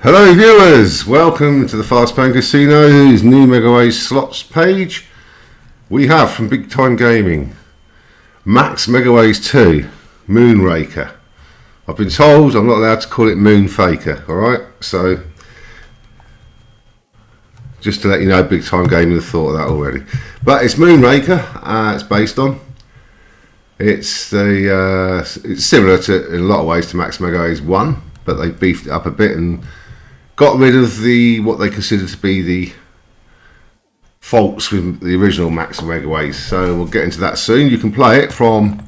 Hello viewers, welcome to the Fast Paying Casino's new Megaways slots page. We have from Big Time Gaming, Max Megaways 2, Moon Raker. I've been told I'm not allowed to call it Moon Faker, alright? So, just to let you know, Big Time Gaming have thought of that already. But it's Moon Raker, it's based on. It's similar to, in a lot of ways, to Max Megaways 1, but they beefed it up a bit and got rid of what they consider to be the faults with the original Max Megaways. So we'll get into that soon. You can play it from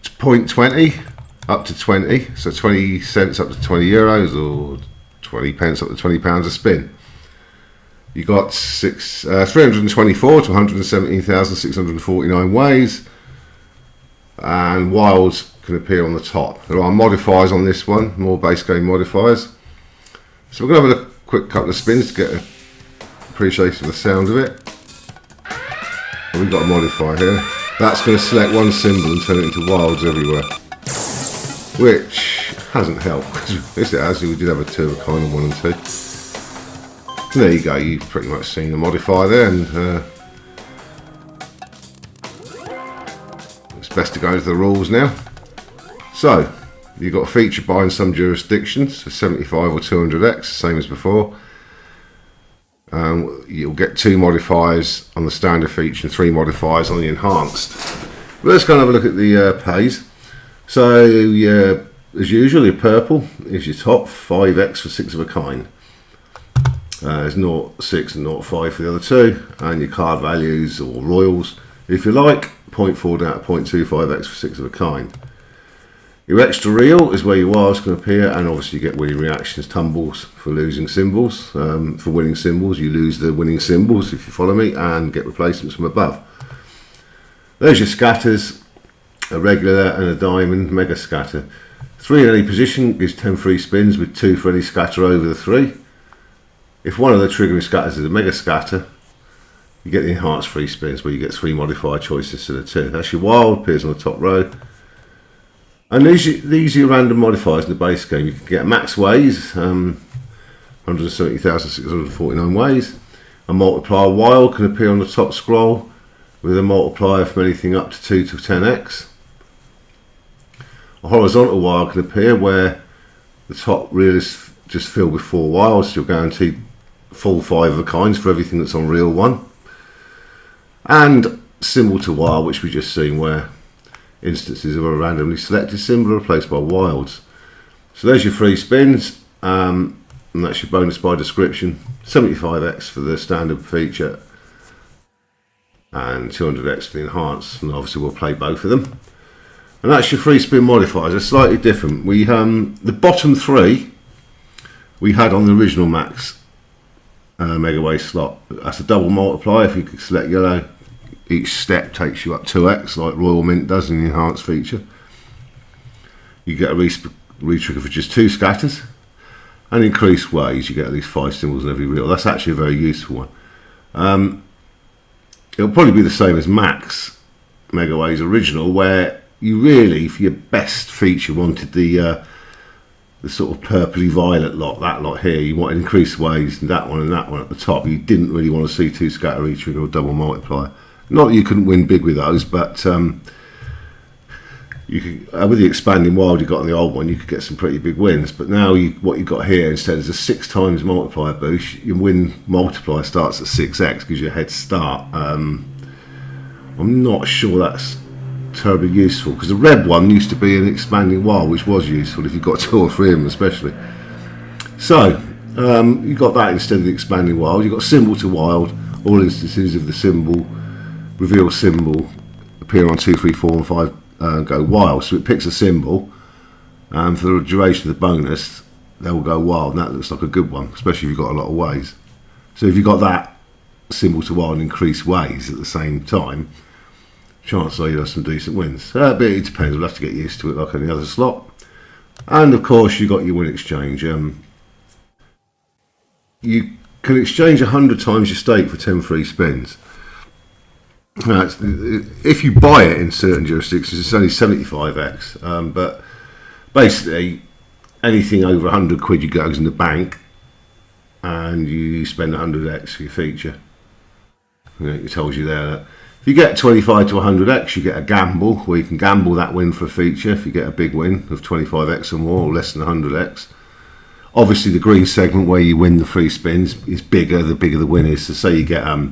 0.20 up to 20, so 20 cents up to 20 euros or 20 pence up to 20 pounds a spin. You got 324 to 117,649 ways, and wilds can appear on the top. There are modifiers on this one, more base game modifiers. So we're going to have a quick couple of spins to get an appreciation of the sound of it. And we've got a modifier here. That's going to select one symbol and turn it into wilds everywhere, which hasn't helped. Yes, it has. We did have a two of a kind of 1 and 2. And there you go. You've pretty much seen the modifier there, and it's best to go into the rules now. So, you've got a feature buy in some jurisdictions, so 75 or 200x, same as before. You'll get 2 modifiers on the standard feature and 3 modifiers on the enhanced. But let's kind of have a look at the pays. So, as usual, your purple is your top, 5x for 6 of a kind. There's 0.6 and 0.5 for the other 2, and your card values or royals, if you like, 0.4 down to 0.25x for 6 of a kind. Your extra real is where your wilds can appear, and obviously you get winning reactions, tumbles for losing symbols. For winning symbols, you lose the winning symbols, if you follow me, and get replacements from above. There's your scatters, a regular and a diamond mega scatter. 3 in any position gives 10 free spins with 2 for any scatter over the 3. If one of the triggering scatters is a mega scatter, you get the enhanced free spins where you get 3 modifier choices instead of 2. That's your wild, appears on the top row. And these are your random modifiers in the base game. You can get max ways, 170,649 ways. A multiplier wild can appear on the top scroll with a multiplier from anything up to 2 to 10x. A horizontal wild can appear where the top reel is just filled with 4 wilds. So you're guaranteed full 5 of a kinds for everything that's on reel 1. And symbol to wild, which we just seen, where instances of a randomly selected symbol are replaced by wilds. So there's your free spins, and that's your bonus by description. 75x for the standard feature and 200x for the enhanced, and obviously we'll play both of them. And that's your free spin modifiers. They're slightly different. We the bottom 3 we had on the original Max Megaways slot. That's a double multiplier. If you could select yellow, each step takes you up 2x, like Royal Mint does in the enhanced feature. You get a re-trigger for just 2 scatters, and increased ways. You get at least 5 symbols in every reel. That's actually a very useful one. It'll probably be the same as Max Megaways original, where you really, for your best feature, wanted the sort of purpley violet lot, that lot here. You wanted increased ways, and that one at the top. You didn't really want to see 2 scatter re-trigger or double multiplier. Not that you couldn't win big with those, but you could, with the expanding wild you got on the old one, you could get some pretty big wins. But now what you got here instead is a 6 times multiplier boost. Your win multiplier starts at 6x, gives you a head start. I'm not sure that's terribly useful, because the red one used to be an expanding wild, which was useful if you got 2 or 3 of them especially. So you got that instead of the expanding wild. You got symbol to wild, all instances of the symbol reveal symbol appear on 2, 3, 4 and 5 go wild. So it picks a symbol, and for the duration of the bonus they will go wild, and that looks like a good one, especially if you've got a lot of ways. So if you've got that symbol to wild and increased ways at the same time, chances are you'll have some decent wins. But it depends, we'll have to get used to it like any other slot. And of course you've got your win exchange. You can exchange 100 times your stake for 10 free spins. If you buy it in certain jurisdictions, it's only 75x, but basically anything over 100 quid you goes in the bank, and you spend 100x for your feature. It tells you there that if you get 25 to 100x, you get a gamble, where you can gamble that win for a feature. If you get a big win of 25x or more, or less than 100x. Obviously, the green segment where you win the free spins is bigger. The bigger the win is. So say you get a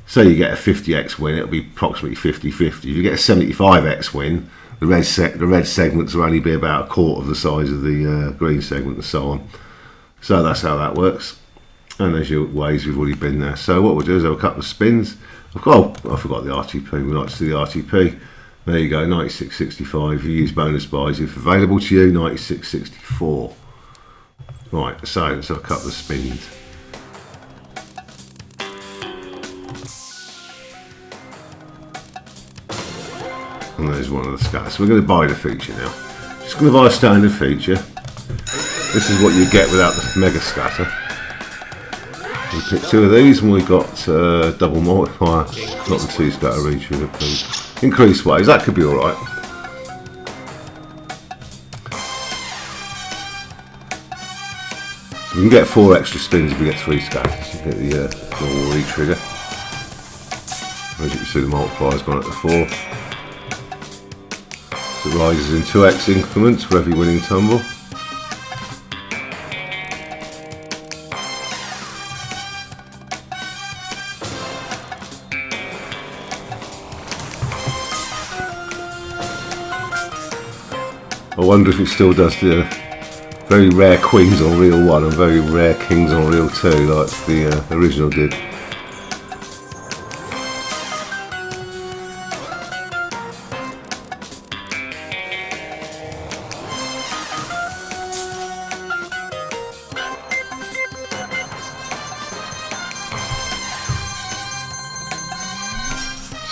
50x win, it'll be approximately 50-50. If you get a 75x win, the red segments will only be about a quarter of the size of the green segment, and so on. So that's how that works. And there's your ways, we've already been there. So what we'll do is have a couple of spins. I forgot the RTP. We like to see the RTP. There you go, 96.65. You use bonus buys if available to you, 96.64. Right, so let's have a couple of spins. And there's one of the scatters. So we're going to buy the feature now. Just going to buy a standard feature. This is what you get without the mega scatter. We pick two of these and we got double multiplier, not the two scatter retrigger, please. Increased ways, that could be alright. So we can get 4 extra spins if we get 3 scatters. You get the normal retrigger. As you can see, the multiplier's gone up to 4. So it rises in 2x increments for every winning tumble. I wonder if it still does the very rare queens on reel 1 and very rare kings on reel 2 like the original did.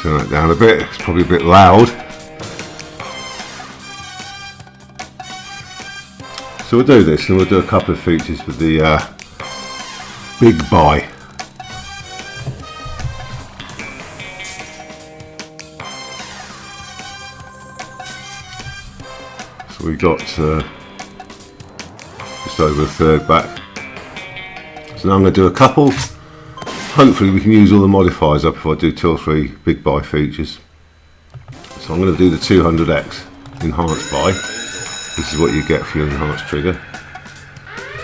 Turn that down a bit, it's probably a bit loud. So we'll do this, and we'll do a couple of features with the big buy. So we got just over a third back. So now I'm going to do a couple. Hopefully we can use all the modifiers up if I do 2 or 3 big buy features. So I'm going to do the 200x enhanced buy. This is what you get for your enhanced trigger.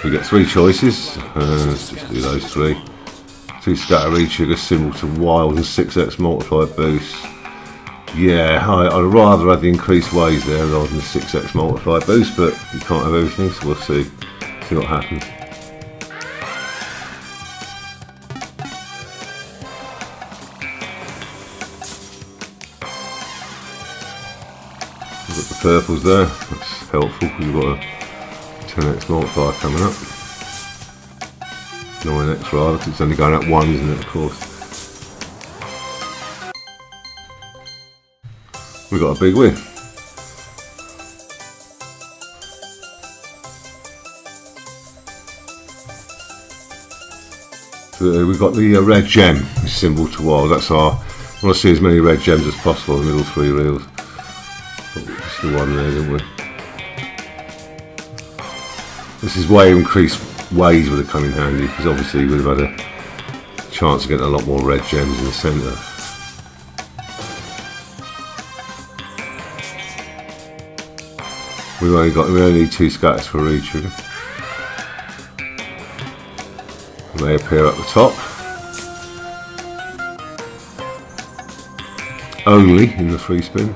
We get 3 choices. Let's just do those 3. 2 scatter retrigger, symbol to wild, and 6x multiplier boost. Yeah, I'd rather have the increased ways there rather than the 6x multiplier boost, but you can't have everything, so we'll see what happens. We've got the purples there, that's helpful because we've got a 10x multiplier coming up. 9x rather, because it's only going up 1, isn't it, of course. We've got a big win. So we've got the red gem, symbol to wild. That's our, I want to see as many red gems as possible in the middle 3 reels. Just the one there, didn't we? This is way increased ways would have come in handy, because obviously we would have had a chance of getting a lot more red gems in the centre. We only need 2 scatters for a retrigger. And they appear at the top. Only in the 3 spin.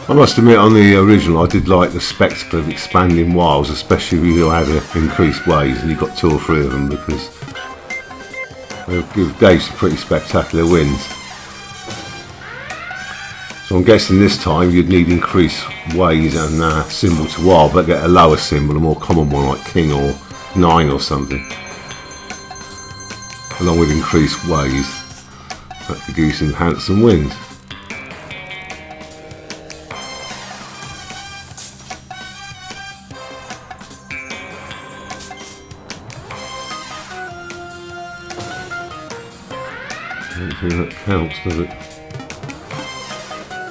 I must admit, on the original I did like the spectacle of expanding wilds, especially if you had increased ways and you got 2 or 3 of them, because they gave some pretty spectacular wins. So I'm guessing this time you'd need increased ways and symbol to wild, but get a lower symbol, a more common one like king or 9 or something, along with increased ways. That could give you some handsome wins. I don't think that counts, does it?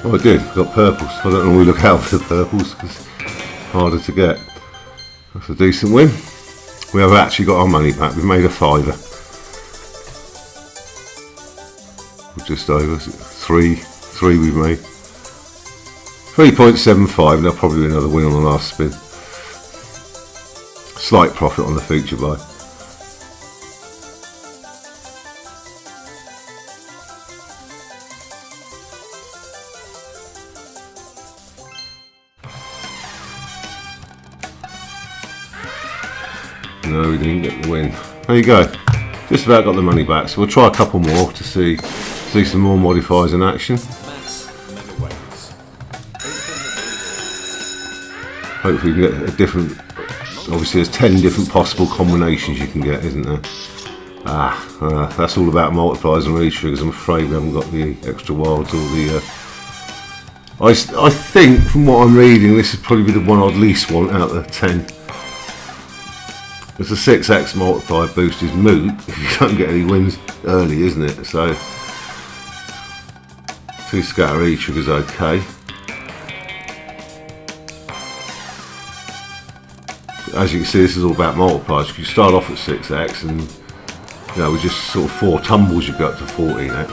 Oh, I did. Got purples. I don't normally look out for the purples because it's harder to get. That's a decent win. We have actually got our money back. We've made a fiver. We're just over three we've made. 3.75. There'll probably be another win on the last spin. Slight profit on the feature buy. No, we didn't get the win. There you go. Just about got the money back. So we'll try a couple more to see some more modifiers in action. Max Megaways. Hopefully we can get a different. Obviously, there's 10 different possible combinations you can get, isn't there? That's all about multipliers and re-triggers. I'm afraid we haven't got the extra wilds or the. I think from what I'm reading, this is probably the one I'd least want out of the 10. Because the 6x multiplier boost is moot if you don't get any wins early, isn't it? So 2 scatter re-triggers okay. As you can see, this is all about multipliers. You start off at 6x and with just sort of 4 tumbles you go up to 14x.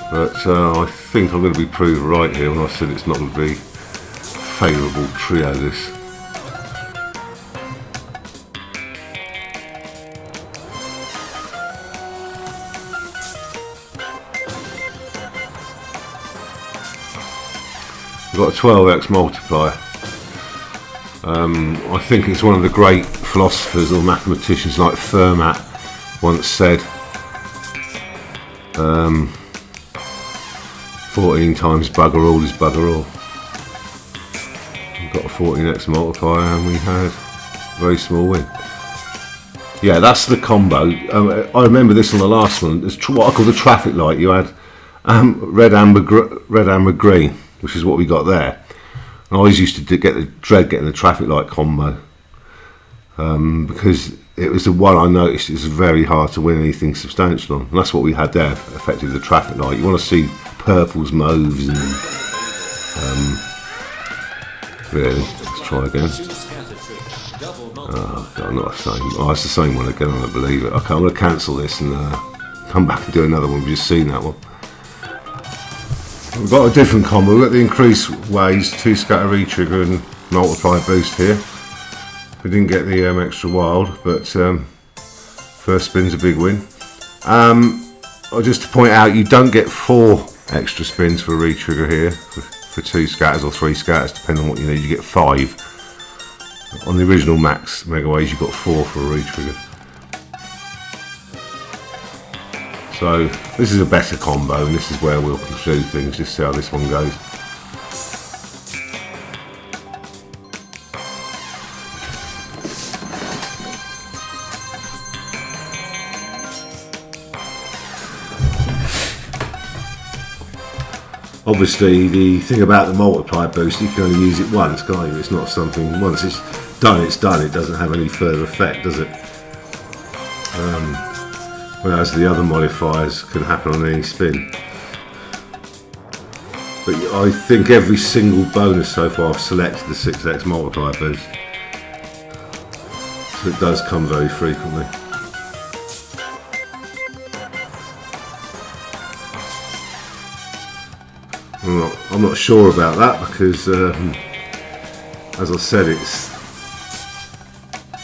But I think I'm going to be proved right here when I said it's not going to be favourable trio this. We've got a 12x multiplier. I think it's one of the great philosophers or mathematicians like Fermat once said 14 times bugger all is bugger all. We've got a 14x multiplier and we had a very small win. Yeah, that's the combo. I remember this on the last one. There's what I call the traffic light. You had red, amber, green, which is what we got there. And I always used to dread getting the traffic light combo because it was the one I noticed it's very hard to win anything substantial on. And that's what we had there, effectively the traffic light. You want to see purples, mauves, and really. Let's try again. Oh God, not the same. Oh, it's the same one again. I don't believe it. Okay, I'm going to cancel this and come back and do another one. We've just seen that one. We've got a different combo. We've got the increased ways, 2 scatter re-trigger and multiply boost here. We didn't get the extra wild, but first spin's a big win. Just to point out, you don't get 4 extra spins for a re-trigger here for 2 scatters or 3 scatters, depending on what you need. You get 5. On the original Max Megaways, you got 4 for a re-trigger. So this is a better combo, and this is where we'll do things. Just see how this one goes. Obviously, the thing about the multiplier boost, you can only use it once, can't you? It's not something, once it's done, it's done. It doesn't have any further effect, does it? Whereas the other modifiers can happen on any spin. But I think every single bonus so far I've selected the 6x multiplier boost. So it does come very frequently. I'm not sure about that because, as I said, it's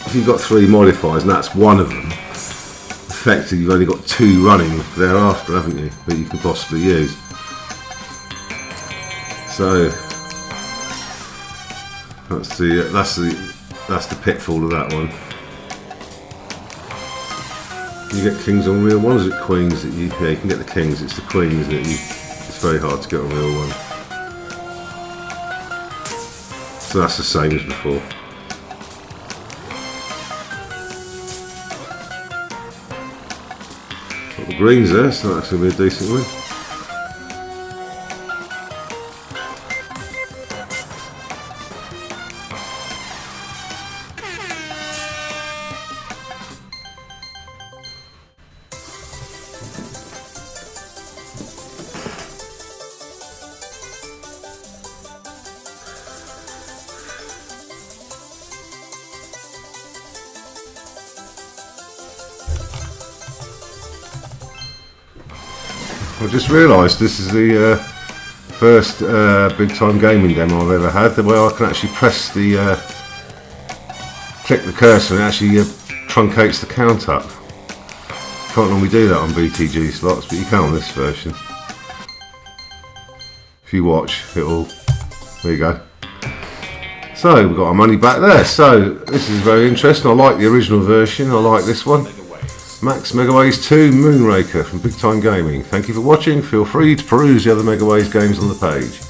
if you've got 3 modifiers and that's one of them, effectively you've only got 2 running thereafter, haven't you, that you can possibly use. So that's the pitfall of that one. You get kings on real one, or is it queens that you can get the kings, it's the queens that it's very hard to get on real one. So that's the same as before. Got the greens there, so that's going to be a decent win. I just realised this is the first big time gaming demo I've ever had, where I can actually press the click the cursor and it actually truncates the count up. Can't normally do that on BTG slots, but you can on this version. If you watch, it'll. There you go. So we've got our money back there. So this is very interesting. I like the original version. I like this one. Max Megaways 2 Moonraker from Big Time Gaming. Thank you for watching. Feel free to peruse the other Megaways games on the page.